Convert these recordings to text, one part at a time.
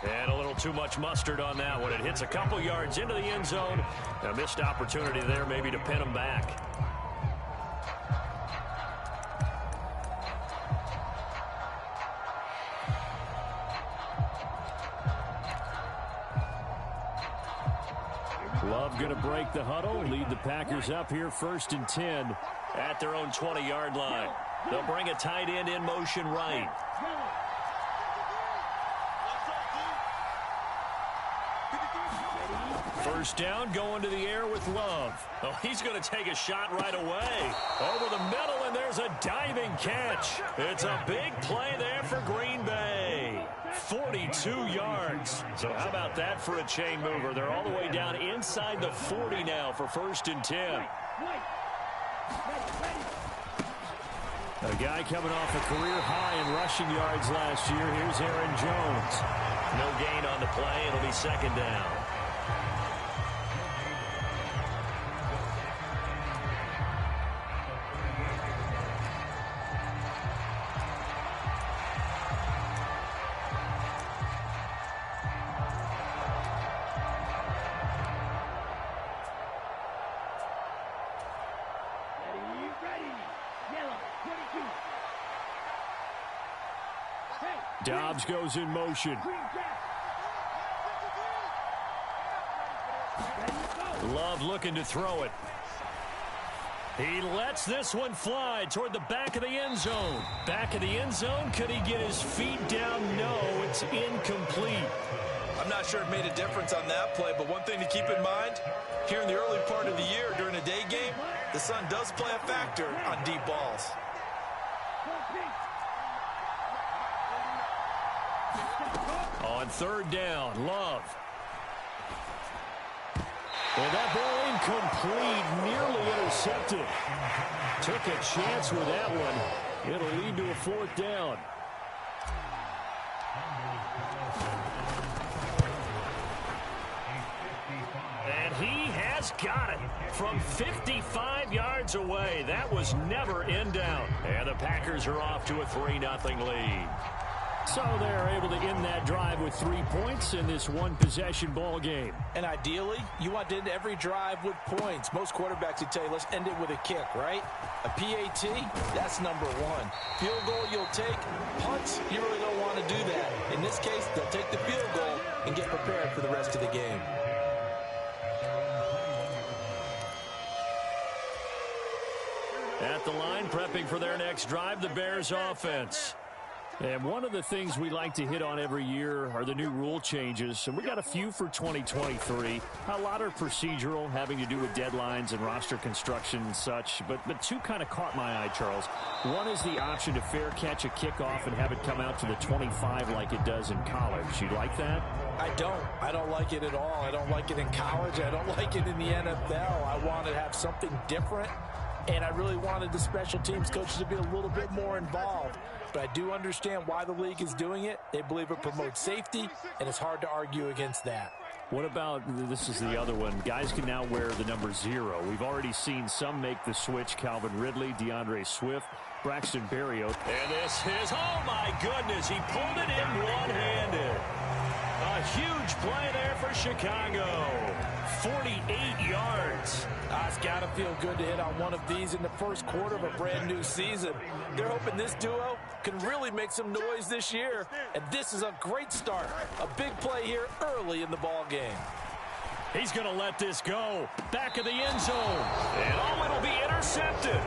And a little too much mustard on that one. It hits a couple yards into the end zone. A missed opportunity there maybe to pin him back. Love going to break the huddle, lead the Packers up here 1st and 10 at their own 20-yard line. They'll bring a tight end in motion right. First down, going to the air with Love. Oh, he's going to take a shot right away. Over the middle, and there's a diving catch. It's a big play there for Green Bay. 42 yards. So how about that for a chain mover? They're all the way down inside the 40 now for 1st and 10. A guy coming off a career high in rushing yards last year. Here's Aaron Jones. No gain on the play. It'll be 2nd down. Dobbs goes in motion. Love looking to throw it. He lets this one fly toward the back of the end zone. Back of the end zone. Could he get his feet down? No, it's incomplete. I'm not sure it made a difference on that play, but one thing to keep in mind, here in the early part of the year during a day game, the sun does play a factor on deep balls. On 3rd down, Love. And that ball incomplete, nearly intercepted. Took a chance with that one. It'll lead to a 4th down. And he has got it from 55 yards away. That was never in doubt. And the Packers are off to a 3-0 lead. So they're able to end that drive with 3 points in this one-possession ball game. And ideally, you want to end every drive with points. Most quarterbacks would tell you, let's end it with a kick, right? A PAT, that's number 1. Field goal you'll take. Punts, you really don't want to do that. In this case, they'll take the field goal and get prepared for the rest of the game. At the line, prepping for their next drive, the Bears offense. And one of the things we like to hit on every year are the new rule changes. And we got a few for 2023. A lot are procedural, having to do with deadlines and roster construction and such. But 2 kind of caught my eye, Charles. One is the option to fair catch a kickoff and have it come out to the 25 like it does in college. You like that? I don't like it at all. I don't like it in college. I don't like it in the NFL. I want to have something different. And I really wanted the special teams coaches to be a little bit more involved. But I do understand why the league is doing it. They believe it promotes safety, and it's hard to argue against that. What about, this is the other one, guys can now wear the number 0. We've already seen some make the switch. Calvin Ridley, DeAndre Swift, Braxton Berrios. And this is, oh my goodness, he pulled it in one-handed. A huge play there for Chicago. 48 yards. It's got to feel good to hit on one of these in the first quarter of a brand new season. They're hoping this duo can really make some noise this year. And this is a great start. A big play here early in the ball game. He's going to let this go. Back of the end zone. And oh, it'll be intercepted.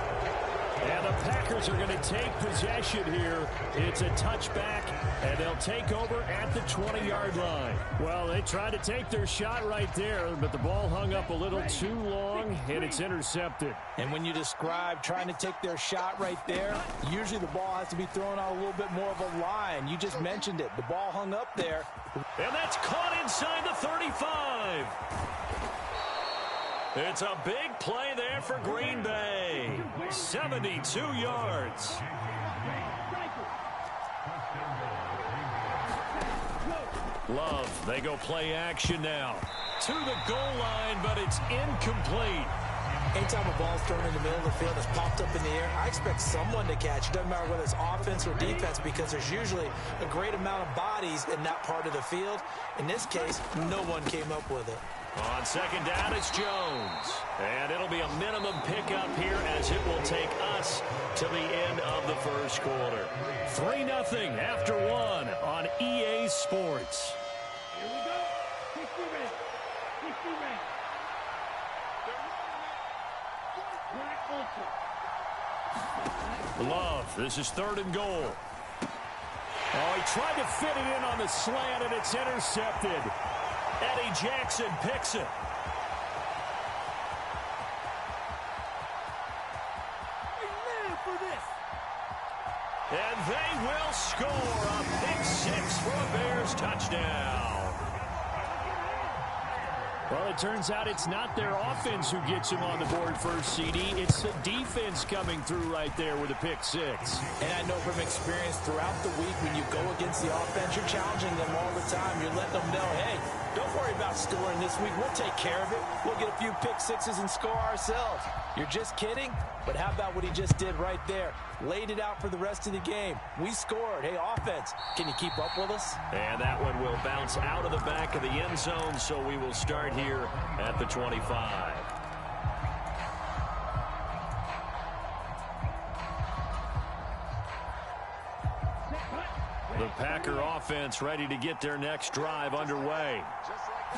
And the Packers are going to take possession here. It's a touchback, and they'll take over at the 20-yard line. Well, they tried to take their shot right there, but the ball hung up a little too long, and it's intercepted. And when you describe trying to take their shot right there, usually the ball has to be thrown out a little bit more of a line. You just mentioned it. The ball hung up there. And that's caught inside the 35. It's a big play there for Green Bay. 72 yards. Love, they go play action now. To the goal line, but it's incomplete. Anytime a ball's thrown in the middle of the field, it's popped up in the air, I expect someone to catch. It doesn't matter whether it's offense or defense, because there's usually a great amount of bodies in that part of the field. In this case, no one came up with it. On second down, it's Jones. And it'll be a minimum pickup here as it will take us to the end of the first quarter. 3-0 after one on EA Sports. Here we go. 60 minutes. 60 minutes. Love, this is 3rd and goal. Oh, he tried to fit it in on the slant, and it's intercepted. Eddie Jackson picks it. And they will score a pick 6 for a Bears touchdown. Well, it turns out it's not their offense who gets him on the board first, CD. It's the defense coming through right there with a pick 6. And I know from experience throughout the week, when you go against the offense, you're challenging them all the time. You're letting them know, hey, don't worry about scoring this week. We'll take care of it. We'll get a few pick 6s and score ourselves. You're just kidding? But how about what he just did right there? Laid it out for the rest of the game. We scored. Hey, offense, can you keep up with us? And that one will bounce out of the back of the end zone, so we will start here at the 25. The Packer offense ready to get their next drive underway.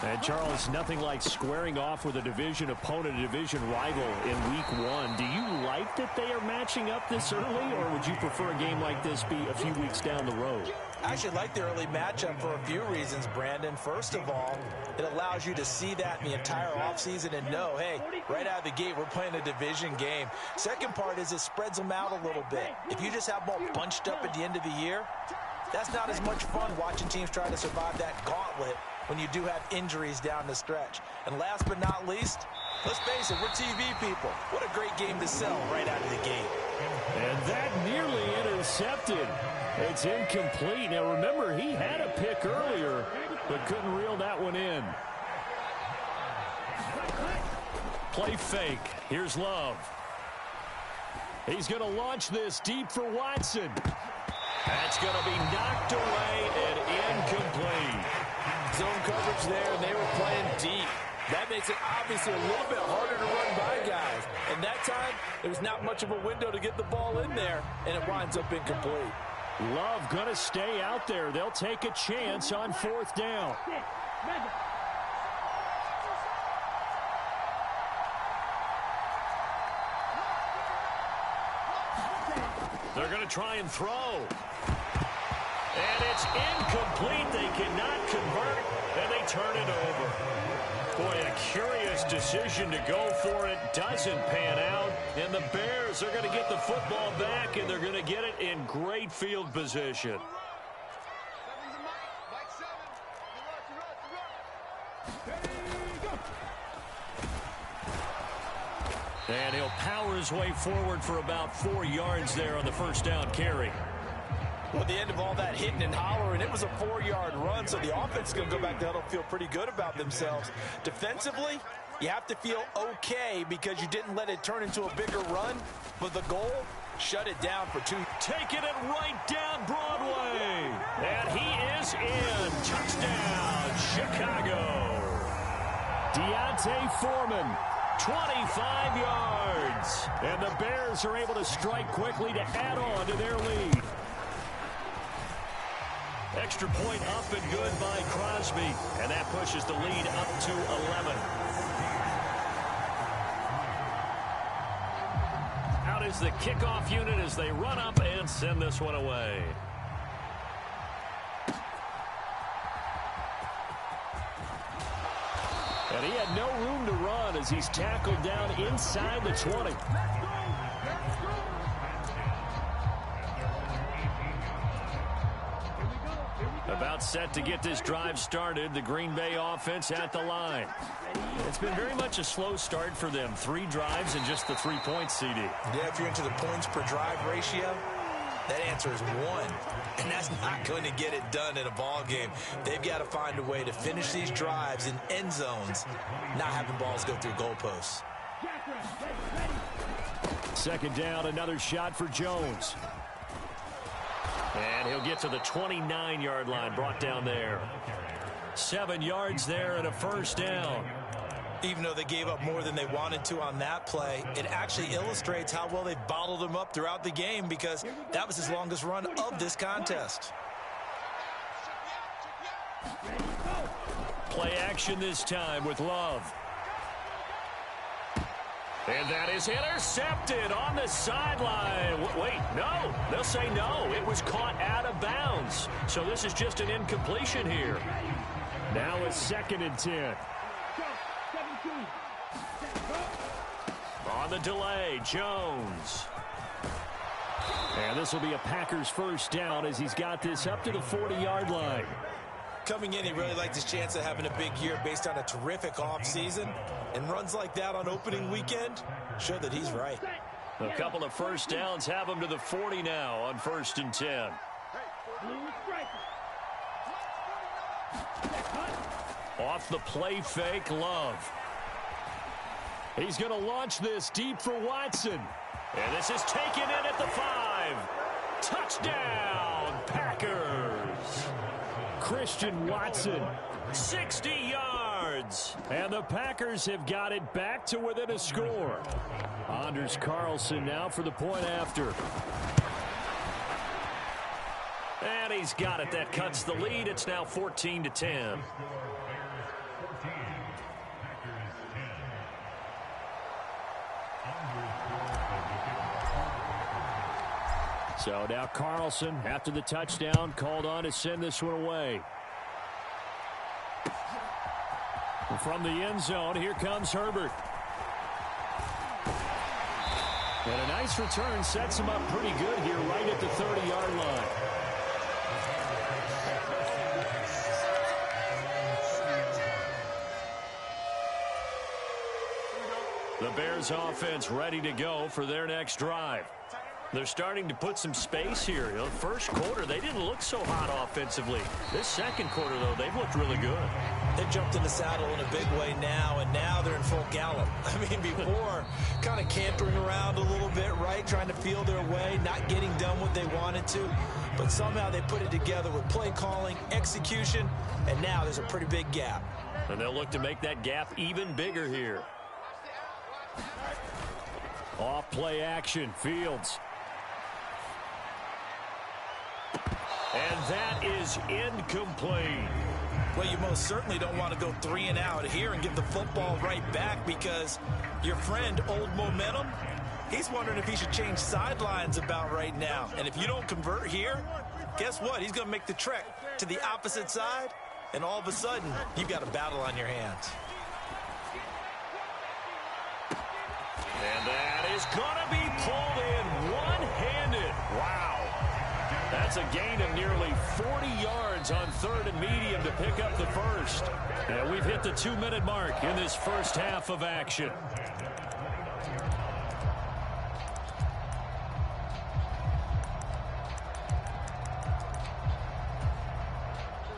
And, Charles, nothing like squaring off with a division opponent, a division rival in week 1. Do you like that they are matching up this early, or would you prefer a game like this be a few weeks down the road? I actually like the early matchup for a few reasons, Brandon. First of all, it allows you to see that in the entire offseason and know, hey, right out of the gate, we're playing a division game. Second part is it spreads them out a little bit. If you just have them all bunched up at the end of the year, that's not as much fun watching teams try to survive that gauntlet when you do have injuries down the stretch. And last but not least, let's face it, we're TV people. What a great game to sell right out of the gate. And that nearly intercepted. It's incomplete. Now, remember, he had a pick earlier, but couldn't reel that one in. Play fake. Here's Love. He's going to launch this deep for Watson. That's going to be knocked away and incomplete. Zone coverage there, and they were playing deep. That makes it obviously a little bit harder to run by guys. And that time, there was not much of a window to get the ball in there, and it winds up incomplete. Love going to stay out there. They'll take a chance on 4th down. They're going to try and throw. And it's incomplete. They cannot convert, and they turn it over. Boy, a curious decision to go for it. Doesn't pan out. And the Bears are going to get the football back, and they're going to get it in great field position. And he'll power his way forward for about 4 yards there on the first down carry. Well, at the end of all that hitting and hollering, it was a 4-yard run, so the offense is going to go back there and feel pretty good about themselves. Defensively, you have to feel okay because you didn't let it turn into a bigger run, but the goal, shut it down for 2. Taking it right down Broadway. And he is in. Touchdown, Chicago. Deontay Foreman, 25 yards. And the Bears are able to strike quickly to add on to their lead. Extra point up and good by Crosby. And that pushes the lead up to 11. Out is the kickoff unit as they run up and send this one away. And he had no room to run as he's tackled down inside the 20. About set to get this drive started. The Green Bay offense at the line. It's been very much a slow start for them. 3 drives and just the 3 points, CD. Yeah, if you're into the points per drive ratio, that answer is 1. And that's not going to get it done in a ball game. They've got to find a way to finish these drives in end zones, not having balls go through goalposts. Second down, another shot for Jones. And he'll get to the 29-yard line, brought down there. 7 yards there and a first down. Even though they gave up more than they wanted to on that play, it actually illustrates how well they bottled him up throughout the game, because that was his longest run of this contest. Play action this time with Love. And that is intercepted on the sideline. Wait, no. They'll say no. It was caught out of bounds. So this is just an incompletion here. Now it's 2nd and 10. On the delay, Jones. And this will be a Packers first down as he's got this up to the 40-yard line. Coming in, he really liked his chance of having a big year based on a terrific offseason. And runs like that on opening weekend show that he's right. A couple of first downs have him to the 40 now on 1st and 10. Off the play fake, Love. He's going to launch this deep for Watson. And this is taken in at the 5. Touchdown, Packers. Christian Watson, 60 yards. And the Packers have got it back to within a score. Anders Carlson now for the point after. And he's got it. That cuts the lead. It's now 14-10. So now Carlson, after the touchdown, called on to send this one away. From the end zone, here comes Herbert. And a nice return sets him up pretty good here right at the 30-yard line. The Bears offense ready to go for their next drive. They're starting to put some space here. You know, the first quarter, they didn't look so hot offensively. This second quarter, though, they've looked really good. They've jumped in the saddle in a big way now, and now they're in full gallop. I mean, before, kind of cantering around a little bit, right, trying to feel their way, not getting done what they wanted to. But somehow they put it together with play calling, execution, and now there's a pretty big gap. And they'll look to make that gap even bigger here. Off play action, Fields. And that is incomplete. Well, you most certainly don't want to go 3 and out here and give the football right back, because your friend, Old Momentum, he's wondering if he should change sidelines about right now. And if you don't convert here, guess what? He's going to make the trek to the opposite side, and all of a sudden, you've got a battle on your hands. And that is going to be pulled in one-handed. Wow. That's a gain of nearly 40 yards on 3rd and medium to pick up the first. And we've hit the 2-minute mark in this first half of action.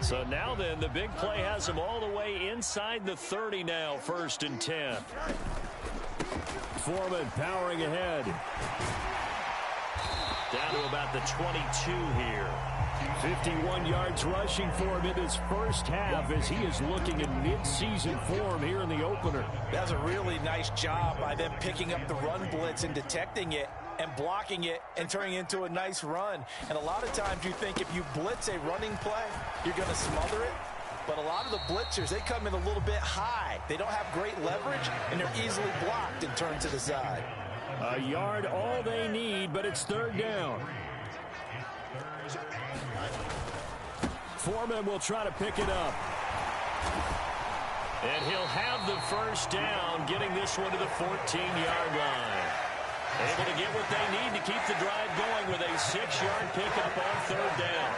So now then, the big play has them all the way inside the 30 now, 1st and 10. Foreman powering ahead. Down to about the 22 here. 51 yards rushing for him in his first half as he is looking in mid-season form here in the opener. That's a really nice job by them picking up the run blitz and detecting it and blocking it and turning it into a nice run. And a lot of times you think if you blitz a running play, you're going to smother it. But a lot of the blitzers, they come in a little bit high. They don't have great leverage, and they're easily blocked and turned to the side. A yard all they need, but it's 3rd down. Foreman will try to pick it up. And he'll have the first down, getting this one to the 14-yard line. Able to get what they need to keep the drive going with a 6-yard pickup on 3rd down.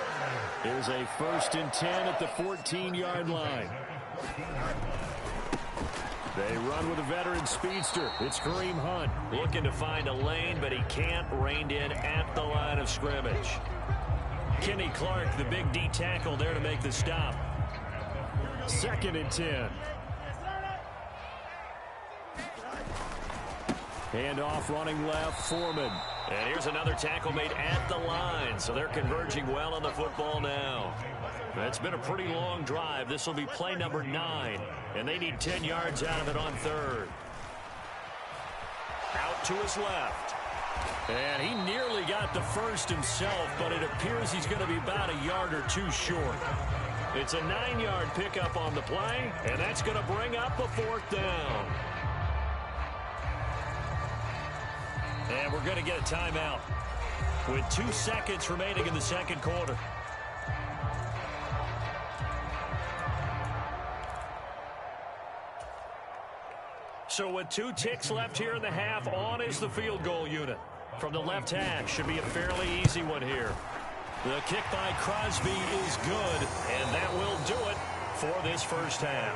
Here's a 1st and 10 at the 14-yard line. They run with a veteran speedster. It's Kareem Hunt. Looking to find a lane, but he can't. Reined in at the line of scrimmage. Kenny Clark, the big D tackle, there to make the stop. 2nd and 10. And off running left, Foreman. And here's another tackle made at the line, so they're converging well on the football now. It's been a pretty long drive. This will be play number 9, and they need 10 yards out of it on third. Out to his left. And he nearly got the first himself, but it appears he's going to be about a yard or two short. It's a 9-yard pickup on the play, and that's going to bring up a 4th down. And we're going to get a timeout with 2 seconds remaining in the second quarter. So with 2 ticks left here in the half, on is the field goal unit. From the left hash, should be a fairly easy one here. The kick by Crosby is good, and that will do it for this first half.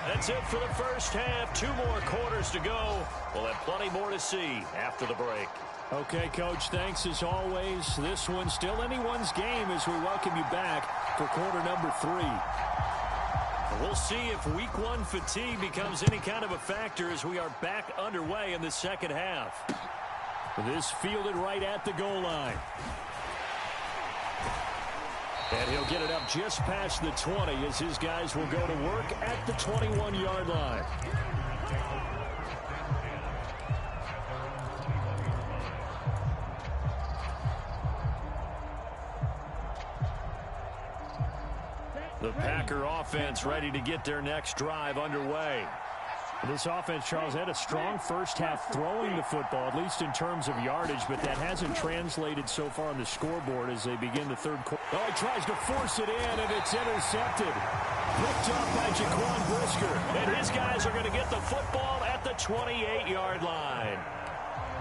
That's it for the first half. 2 more quarters to go. We'll have plenty more to see after the break. Okay, Coach, thanks as always. This one's still anyone's game as we welcome you back for quarter number 3. We'll see if week 1 fatigue becomes any kind of a factor as we are back underway in the second half. This fielded right at the goal line. And he'll get it up just past the 20 as his guys will go to work at the 21-yard line. The Packer offense ready to get their next drive underway. This offense, Charles, had a strong first half throwing the football, at least in terms of yardage, but that hasn't translated so far on the scoreboard as they begin the third quarter. Oh, he tries to force it in, and it's intercepted. Picked up by Jaquan Brisker. And his guys are going to get the football at the 28-yard line.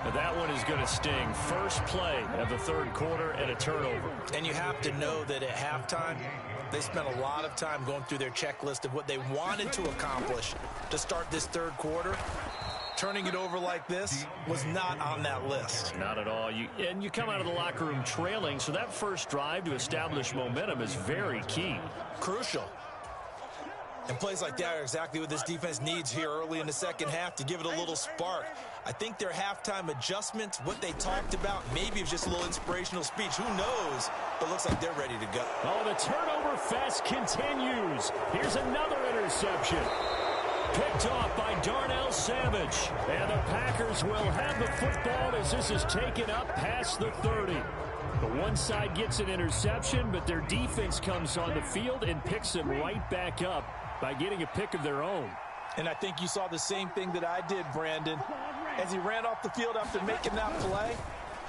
Now that one is going to sting. First play of the third quarter and a turnover. And you have to know that at halftime, they spent a lot of time going through their checklist of what they wanted to accomplish to start this third quarter. Turning it over like this was not on that list. Not at all. And you come out of the locker room trailing, so that first drive to establish momentum is very key. Crucial. And plays like that are exactly what this defense needs here early in the second half to give it a little spark. I think their halftime adjustments, what they talked about, maybe it's just a little inspirational speech. Who knows? But it looks like they're ready to go. Oh, the turnover fest continues. Here's another interception. Picked off by Darnell Savage. And the Packers will have the football as this is taken up past the 30. The one side gets an interception, but their defense comes on the field and picks them right back up by getting a pick of their own. And I think you saw the same thing that I did, Brandon. As he ran off the field after making that play,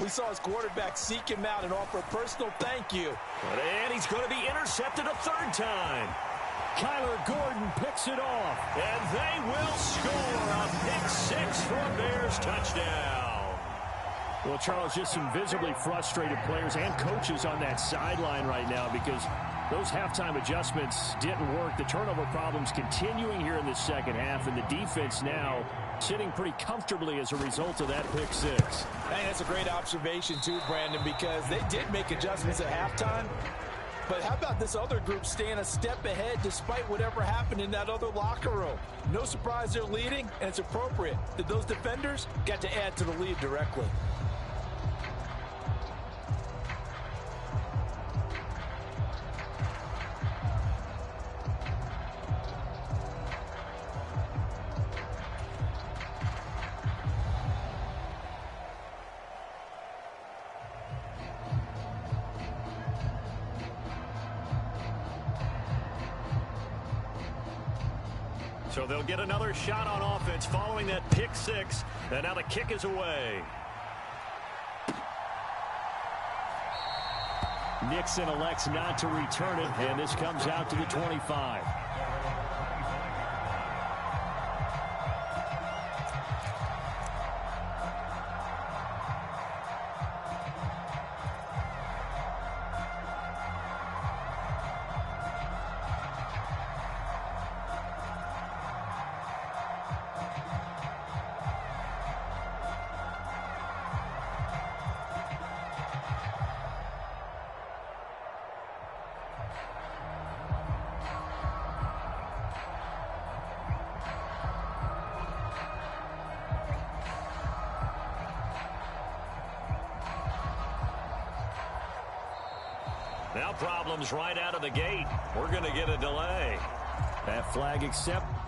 we saw his quarterback seek him out and offer a personal thank you. And he's going to be intercepted a 3rd time. Kyler Gordon picks it off. And they will score a pick 6 for a Bears touchdown. Well, Charles, just some visibly frustrated players and coaches on that sideline right now because those halftime adjustments didn't work. The turnover problems continuing here in the second half, and the defense now sitting pretty comfortably as a result of that pick 6. Hey, that's a great observation too, Brandon, because they did make adjustments at halftime. But how about this other group staying a step ahead despite whatever happened in that other locker room? No surprise they're leading, and it's appropriate that those defenders got to add to the lead directly. So they'll get another shot on offense following that pick 6. And now the kick is away. Nixon elects not to return it, and this comes out to the 25. Now problems right out of the gate. We're going to get a delay. That flag accepted.